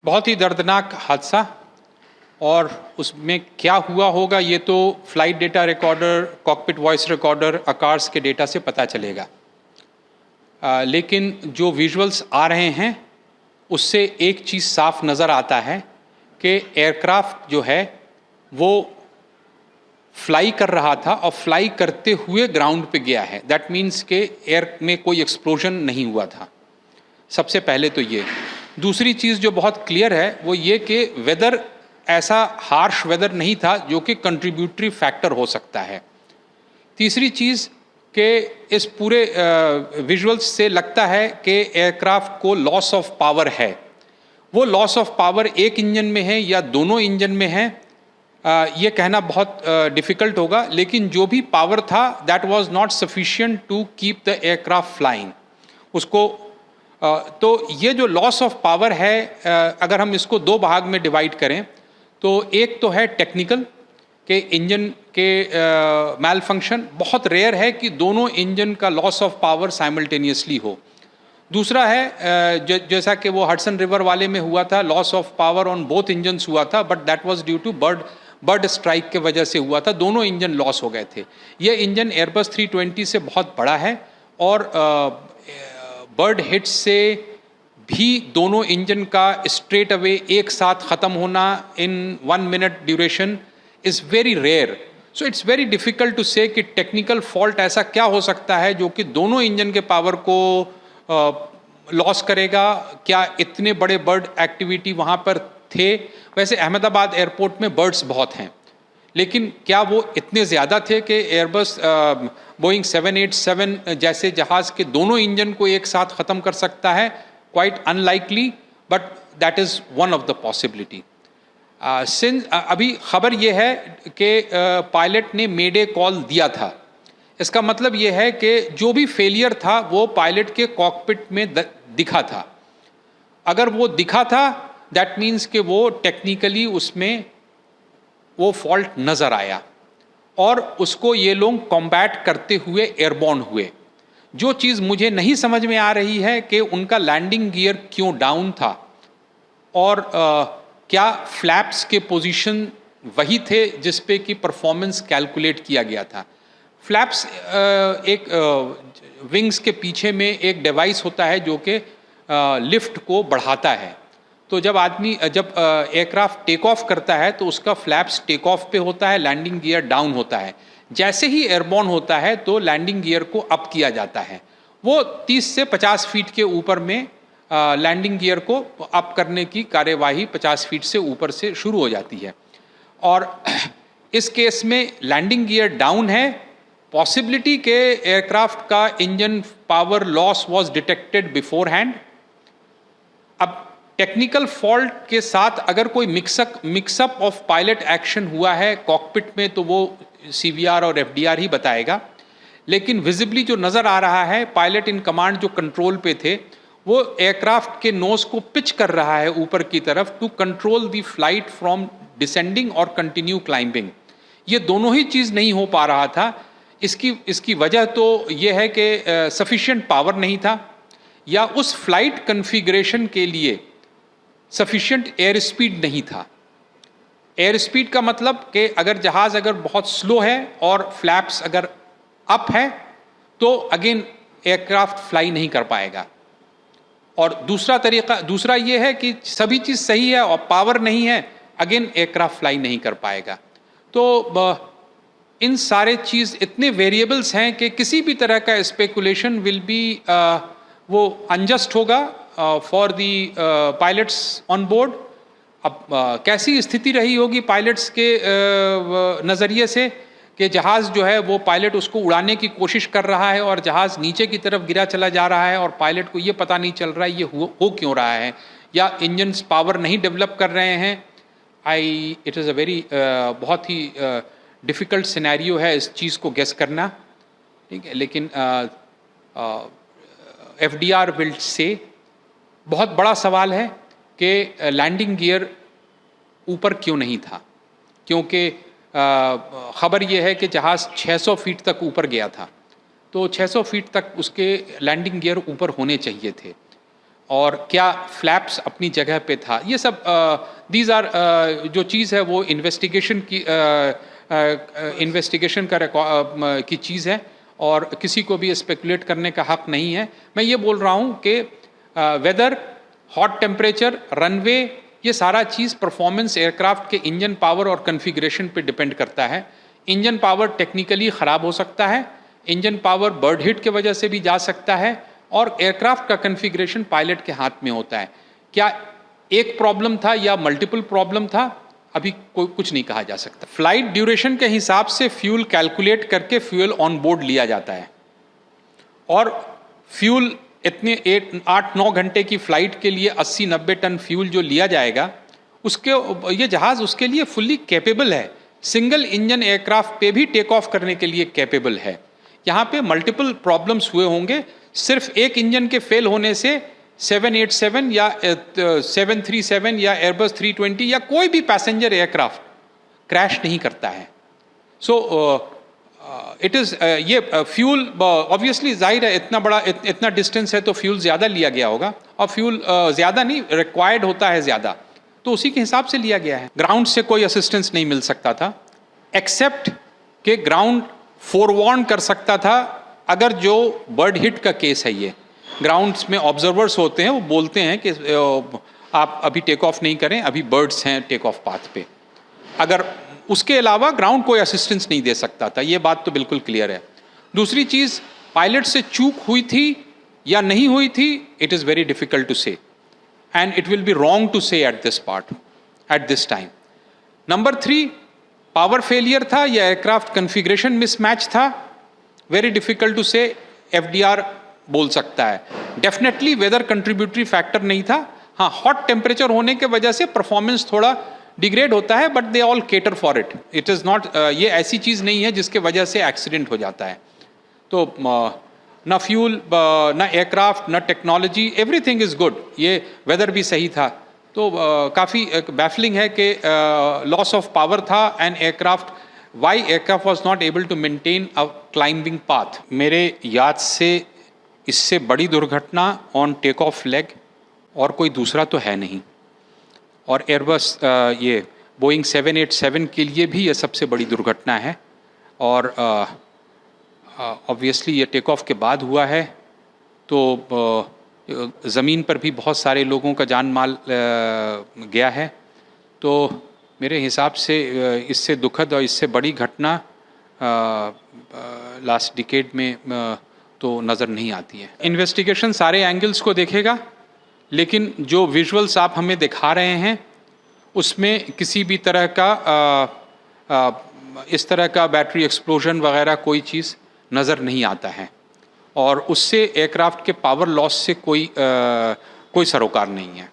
बहुत ही दर्दनाक हादसा। और उसमें क्या हुआ होगा ये तो flight data recorder, cockpit voice recorder, ACARS के डेटा से पता चलेगा। लेकिन जो विजुअल्स आ रहे हैं उससे एक चीज़ साफ नज़र आता है कि एयरक्राफ्ट जो है वो फ्लाई कर रहा था और फ्लाई करते हुए ग्राउंड पे गया है। दैट मीन्स के एयर में कोई एक्सप्लोजन नहीं हुआ था। सबसे पहले तो ये। दूसरी चीज़ जो बहुत क्लियर है वो ये कि वेदर ऐसा हार्श वेदर नहीं था जो कि कंट्रीब्यूटरी फैक्टर हो सकता है। तीसरी चीज़ कि इस पूरे विजुअल्स से लगता है कि एयरक्राफ्ट को लॉस ऑफ पावर है। वो लॉस ऑफ पावर एक इंजन में है या दोनों इंजन में है ये कहना बहुत डिफ़िकल्ट होगा, लेकिन जो भी पावर था that was not sufficient to keep the aircraft flying. उसको तो ये जो लॉस ऑफ पावर है अगर हम इसको दो भाग में डिवाइड करें तो एक तो है टेक्निकल के इंजन के मैल फंक्शन। बहुत रेयर है कि दोनों इंजन का लॉस ऑफ पावर साइमल्टेनियसली हो। दूसरा है जैसा कि वो हडसन रिवर वाले में हुआ था, loss of power on both engines हुआ था, but that was due to bird strike के वजह से हुआ था। दोनों इंजन लॉस हो गए थे। ये इंजन एयरबस 320 से बहुत बड़ा है और बर्ड हिट से भी दोनों इंजन का स्ट्रेट अवे एक साथ ख़त्म होना in 1 minute duration is very rare. So it's very difficult to say कि टेक्निकल फॉल्ट ऐसा क्या हो सकता है जो कि दोनों इंजन के पावर को लॉस करेगा। क्या इतने बड़े बर्ड एक्टिविटी वहाँ पर थे? वैसे अहमदाबाद एयरपोर्ट में बर्ड्स बहुत हैं, लेकिन क्या वो इतने ज़्यादा थे कि एयरबस बोइंग 787 जैसे जहाज़ के दोनों इंजन को एक साथ ख़त्म कर सकता है? Quite unlikely, but that is one of the possibility. अभी खबर ये है कि पायलट ने मेडे कॉल दिया था। इसका मतलब ये है कि जो भी फेलियर था वो पायलट के कॉकपिट में दिखा था। अगर वो दिखा था दैट मीन्स कि वो टेक्निकली उसमें वो फॉल्ट नज़र आया और उसको ये लोग कॉम्बैट करते हुए एयरबॉर्न हुए। जो चीज़ मुझे नहीं समझ में आ रही है कि उनका लैंडिंग गियर क्यों डाउन था और क्या फ्लैप्स के पोजीशन वही थे जिस पे कि परफॉर्मेंस कैलकुलेट किया गया था। फ्लैप्स एक विंग्स के पीछे में एक डिवाइस होता है जो कि लिफ्ट को बढ़ाता है। तो जब एयरक्राफ्ट टेक ऑफ करता है तो उसका फ्लैप्स टेक ऑफ पे होता है, लैंडिंग गियर डाउन होता है। जैसे ही एयरबॉर्न होता है तो लैंडिंग गियर को अप किया जाता है। वो 30 से 50 फीट के ऊपर में लैंडिंग गियर को अप करने की कार्यवाही 50 फीट से ऊपर से शुरू हो जाती है। और इस केस में लैंडिंग गियर डाउन है। पॉसिबिलिटी के एयरक्राफ्ट का engine power loss was detected before hand. अब टेक्निकल फॉल्ट के साथ अगर कोई मिक्सअप ऑफ पायलट एक्शन हुआ है कॉकपिट में तो वो CVR और FDR ही बताएगा। लेकिन विजिबली जो नज़र आ रहा है, पायलट इन कमांड जो कंट्रोल पे थे वो एयरक्राफ्ट के नोज को पिच कर रहा है ऊपर की तरफ to control the flight from descending और कंटिन्यू क्लाइंबिंग। ये दोनों ही चीज़ नहीं हो पा रहा था। इसकी वजह तो ये है कि सफिशिएंट पावर नहीं था या उस फ्लाइट कन्फिग्रेशन के लिए सफिशिएंट एयर स्पीड नहीं था। एयर स्पीड का मतलब कि अगर जहाज़ अगर बहुत स्लो है और फ्लैप्स अगर अप है तो अगेन एयरक्राफ्ट फ्लाई नहीं कर पाएगा। और दूसरा ये है कि सभी चीज़ सही है और पावर नहीं है, अगेन एयरक्राफ्ट फ्लाई नहीं कर पाएगा। तो इन सारे चीज़ इतने वेरिएबल्स हैं कि किसी भी तरह का स्पेकुलेशन विल बी वो अनजस्ट होगा for the pilots on board. अब कैसी स्थिति रही होगी पायलट्स के नज़रिए से कि जहाज़ जो है वो पायलट उसको उड़ाने की कोशिश कर रहा है और जहाज़ नीचे की तरफ गिरा चला जा रहा है और पायलट को ये पता नहीं चल रहा है ये हो क्यों रहा है, या इंजन्स पावर नहीं डेवलप कर रहे हैं। इट इज़ अ वेरी बहुत ही डिफ़िकल्ट सिनेरियो है इस चीज़ को गेस करना, ठीक है। लेकिन FDR विल से बहुत बड़ा सवाल है कि लैंडिंग गियर ऊपर क्यों नहीं था, क्योंकि ख़बर यह है कि जहाज़ 600 फीट तक ऊपर गया था, तो 600 फीट तक उसके लैंडिंग गियर ऊपर होने चाहिए थे। और क्या फ्लैप्स अपनी जगह पे था, ये सब दीज आर जो चीज़ है वो इन्वेस्टिगेशन की चीज़ है और किसी को भी स्पेकुलेट करने का हक नहीं है। मैं ये बोल रहा हूँ कि वेदर, हॉट टेम्परेचर, रनवे, ये सारा चीज़ परफॉर्मेंस एयरक्राफ्ट के इंजन पावर और कन्फिग्रेशन पे डिपेंड करता है। इंजन पावर टेक्निकली ख़राब हो सकता है, इंजन पावर बर्ड हिट की वजह से भी जा सकता है और एयरक्राफ्ट का कन्फिग्रेशन पायलट के हाथ में होता है। क्या एक प्रॉब्लम था या मल्टीपल प्रॉब्लम था, अभी कोई कुछ नहीं कहा जा सकता। फ्लाइट ड्यूरेशन के हिसाब से फ्यूल कैलकुलेट करके फ्यूल ऑन बोर्ड लिया जाता है और फ्यूल इतने 8-9 घंटे की फ़्लाइट के लिए 80-90 टन फ्यूल जो लिया जाएगा, उसके ये जहाज़ उसके लिए फुल्ली कैपेबल है। सिंगल इंजन एयरक्राफ्ट पे भी टेक ऑफ करने के लिए कैपेबल है। यहाँ पे मल्टीपल प्रॉब्लम्स हुए होंगे, सिर्फ एक इंजन के फेल होने से 787 या 737 या एयरबस 320 या कोई भी पैसेंजर एयरक्राफ्ट क्रैश नहीं करता है। सो इट इज़ ये फ्यूल ऑब्वियसली जाहिर है, इतना डिस्टेंस है तो फ्यूल ज़्यादा लिया गया होगा और फ्यूल ज़्यादा नहीं रिक्वायर्ड होता है ज़्यादा, तो उसी के हिसाब से लिया गया है। ग्राउंड से कोई असिस्टेंस नहीं मिल सकता था एक्सेप्ट कि ग्राउंड फोरवार्न कर सकता था। अगर जो बर्ड हिट का केस है, ये ग्राउंड्स में ऑब्जर्वर्स होते हैं, वो बोलते हैं कि आप अभी टेक ऑफ नहीं करें, अभी बर्ड्स हैं टेक ऑफ पाथ पे। अगर उसके अलावा ग्राउंड कोई असिस्टेंस नहीं दे सकता था, ये बात तो बिल्कुल क्लियर है। दूसरी चीज़, पायलट से चूक हुई थी या नहीं हुई थी, it is very difficult to say and it will be wrong to say at this time. Number 3, power failure था या एयरक्राफ्ट कन्फिग्रेशन मिसमैच था, very difficult to say. FDR बोल सकता है। डेफिनेटली वेदर कंट्रीब्यूटरी फैक्टर नहीं था। हाँ, hot temperature होने के वजह से परफॉर्मेंस थोड़ा डिग्रेड होता है, but they all cater for it. It is not, ये ऐसी चीज़ नहीं है जिसके वजह से एक्सीडेंट हो जाता है। तो ना फ्यूल, ना एयरक्राफ्ट, ना टेक्नोलॉजी, एवरीथिंग इज़ गुड। ये वेदर भी सही था, तो काफ़ी बैफलिंग है कि लॉस ऑफ पावर था and aircraft, why aircraft was not able to maintain a climbing path. मेरे याद से इससे बड़ी दुर्घटना ऑन टेक ऑफ लेग और कोई दूसरा तो है नहीं। और एयरबस, ये बोइंग 787 के लिए भी ये सबसे बड़ी दुर्घटना है और ऑब्वियसली ये टेक ऑफ के बाद हुआ है, तो ज़मीन पर भी बहुत सारे लोगों का जान माल गया है। तो मेरे हिसाब से इससे दुखद और इससे बड़ी घटना लास्ट डिकेड में तो नज़र नहीं आती है। इन्वेस्टिगेशन सारे एंगल्स को देखेगा, लेकिन जो विजुअल्स आप हमें दिखा रहे हैं उसमें किसी भी तरह का इस तरह का बैटरी एक्सप्लोजन वगैरह कोई चीज़ नज़र नहीं आता है और उससे एयरक्राफ्ट के पावर लॉस से कोई सरोकार नहीं है।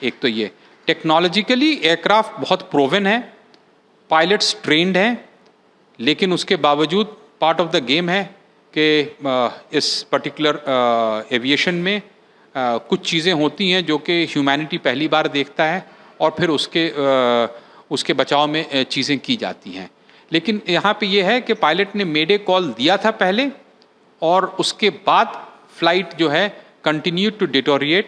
एक तो ये टेक्नोलॉजिकली एयरक्राफ्ट बहुत प्रोवन है, पायलट्स ट्रेंड हैं, लेकिन उसके बावजूद पार्ट ऑफ द गेम है कि इस पर्टिकुलर एविएशन में कुछ चीज़ें होती हैं जो कि ह्यूमैनिटी पहली बार देखता है और फिर उसके बचाव में चीज़ें की जाती हैं। लेकिन यहाँ पे ये है कि पायलट ने मेडे कॉल दिया था पहले और उसके बाद फ्लाइट जो है कंटिन्यू टू डिटोरिएट।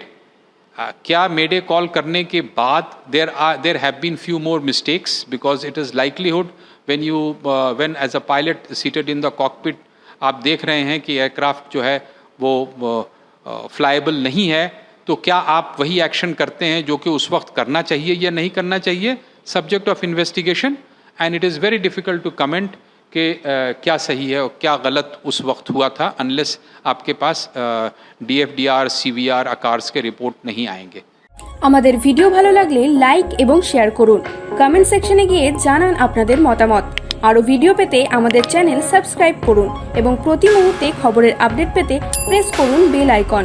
क्या मेडे कॉल करने के बाद there have been few more mistakes because it is likelihood when as a pilot seated in the cockpit आप देख रहे हैं कि एयरक्राफ्ट जो है वो फ्लाइबल नहीं है, तो क्या आप वही एक्शन करते हैं जो कि उस वक्त करना चाहिए या नहीं करना चाहिए, subject of investigation. And it is very difficult to comment कि क्या सही है और क्या गलत उस वक्त हुआ था अनलेस आपके पास DFDR, CVR, आकार्स के रिपोर्ट नहीं आएंगे। আমাদের ভিডিও ভালো লাগলে লাইক এবং শেয়ার করুন, কমেন্ট সেকশনে গিয়ে জানান আপনাদের মতামত। আরো ভিডিও পেতে আমাদের চ্যানেল সাবস্ক্রাইব করুন এবং প্রতি মুহূর্তে খবরের আপডেট পেতে প্রেস করুন বেল আইকন।